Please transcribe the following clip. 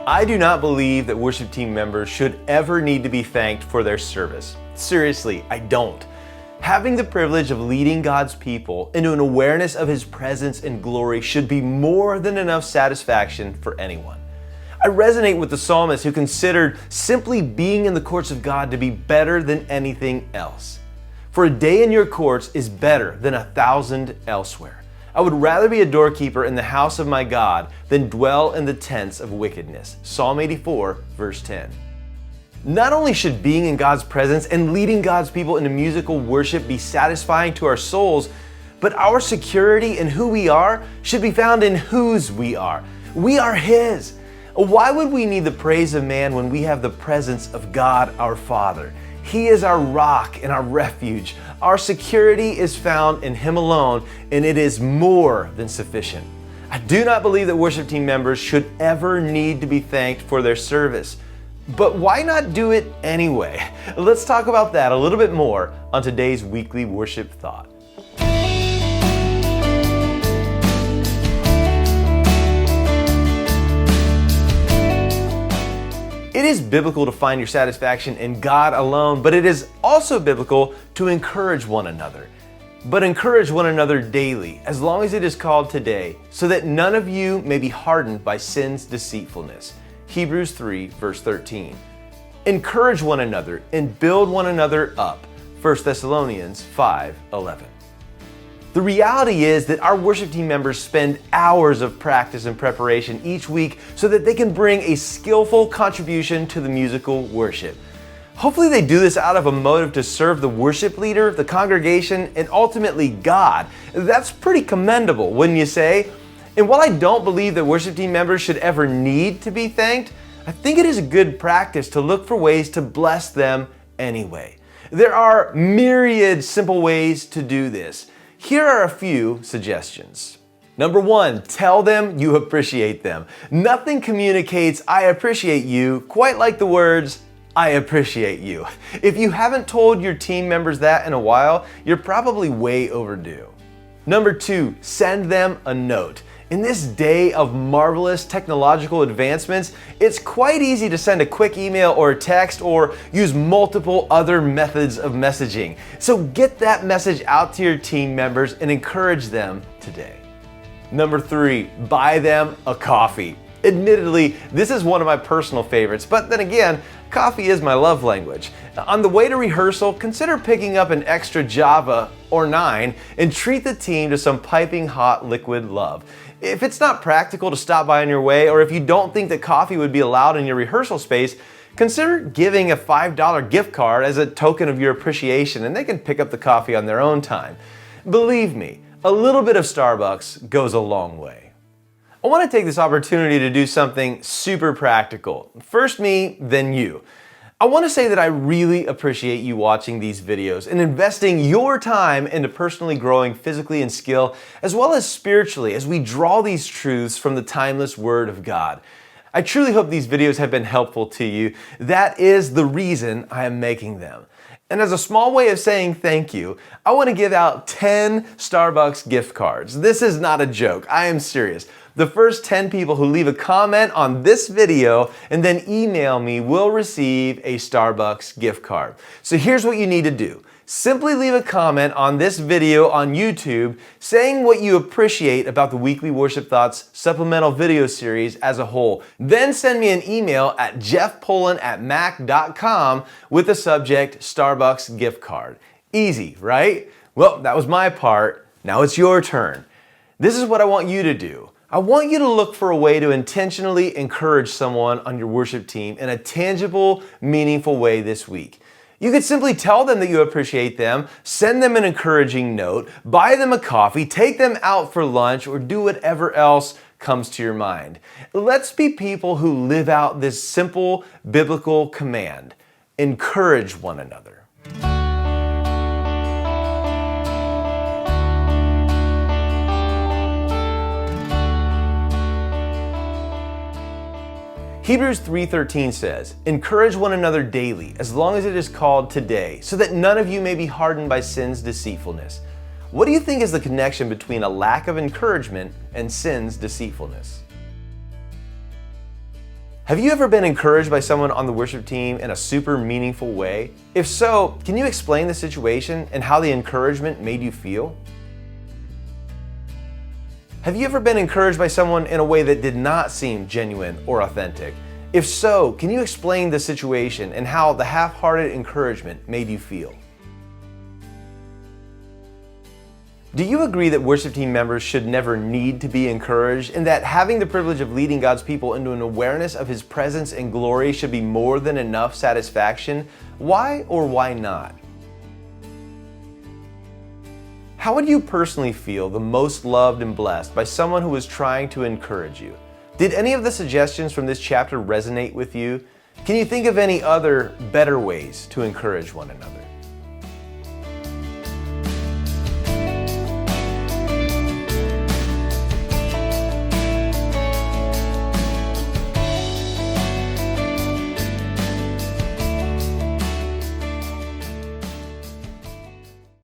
I do not believe that worship team members should ever need to be thanked for their service. Seriously, I don't. Having the privilege of leading God's people into an awareness of His presence and glory should be more than enough satisfaction for anyone. I resonate with the psalmist who considered simply being in the courts of God to be better than anything else. For a day in your courts is better than 1,000 elsewhere. I would rather be a doorkeeper in the house of my God than dwell in the tents of wickedness. Psalm 84, verse 10. Not only should being in God's presence and leading God's people into musical worship be satisfying to our souls, but our security in who we are should be found in whose we are. We are His. Why would we need the praise of man when we have the presence of God our Father? He is our rock and our refuge. Our security is found in Him alone, and it is more than sufficient. I do not believe that worship team members should ever need to be thanked for their service. But why not do it anyway? Let's talk about that a little bit more on today's weekly worship thought. It is biblical to find your satisfaction in God alone, but it is also biblical to encourage one another. But encourage one another daily, as long as it is called today, so that none of you may be hardened by sin's deceitfulness. Hebrews 3, verse 13. Encourage one another and build one another up. 1 Thessalonians 5, 11. The reality is that our worship team members spend hours of practice and preparation each week so that they can bring a skillful contribution to the musical worship. Hopefully they do this out of a motive to serve the worship leader, the congregation, and ultimately God. That's pretty commendable, wouldn't you say? And while I don't believe that worship team members should ever need to be thanked, I think it is a good practice to look for ways to bless them anyway. There are myriad simple ways to do this. Here are a few suggestions. Number 1, tell them you appreciate them. Nothing communicates "I appreciate you" quite like the words "I appreciate you." If you haven't told your team members that in a while, you're probably way overdue. Number 2, send them a note. In this day of marvelous technological advancements, it's quite easy to send a quick email or a text or use multiple other methods of messaging. So get that message out to your team members and encourage them today. Number 3, buy them a coffee. Admittedly, this is one of my personal favorites, but then again, coffee is my love language. On the way to rehearsal, consider picking up an extra Java or 9 and treat the team to some piping hot liquid love. If it's not practical to stop by on your way, or if you don't think that coffee would be allowed in your rehearsal space, consider giving a $5 gift card as a token of your appreciation, and they can pick up the coffee on their own time. Believe me, a little bit of Starbucks goes a long way. I want to take this opportunity to do something super practical. First me, then you. I want to say that I really appreciate you watching these videos and investing your time into personally growing physically in skill as well as spiritually as we draw these truths from the timeless Word of God. I truly hope these videos have been helpful to you. That is the reason I am making them. And as a small way of saying thank you, I want to give out 10 Starbucks gift cards. This is not a joke. I am serious. The first 10 people who leave a comment on this video and then email me will receive a Starbucks gift card. So here's what you need to do. Simply leave a comment on this video on YouTube saying what you appreciate about the Weekly Worship Thoughts supplemental video series as a whole. Then send me an email at jeffpolen@mac.com with the subject Starbucks gift card. Easy, right? Well, that was my part. Now it's your turn. This is what I want you to do. I want you to look for a way to intentionally encourage someone on your worship team in a tangible, meaningful way this week. You could simply tell them that you appreciate them, send them an encouraging note, buy them a coffee, take them out for lunch, or do whatever else comes to your mind. Let's be people who live out this simple biblical command. Encourage one another. Hebrews 3:13 says, "Encourage one another daily, as long as it is called today, so that none of you may be hardened by sin's deceitfulness." What do you think is the connection between a lack of encouragement and sin's deceitfulness? Have you ever been encouraged by someone on the worship team in a super meaningful way? If so, can you explain the situation and how the encouragement made you feel? Have you ever been encouraged by someone in a way that did not seem genuine or authentic? If so, can you explain the situation and how the half-hearted encouragement made you feel? Do you agree that worship team members should never need to be encouraged, and that having the privilege of leading God's people into an awareness of His presence and glory should be more than enough satisfaction? Why or why not? How would you personally feel the most loved and blessed by someone who was trying to encourage you? Did any of the suggestions from this chapter resonate with you? Can you think of any other better ways to encourage one another?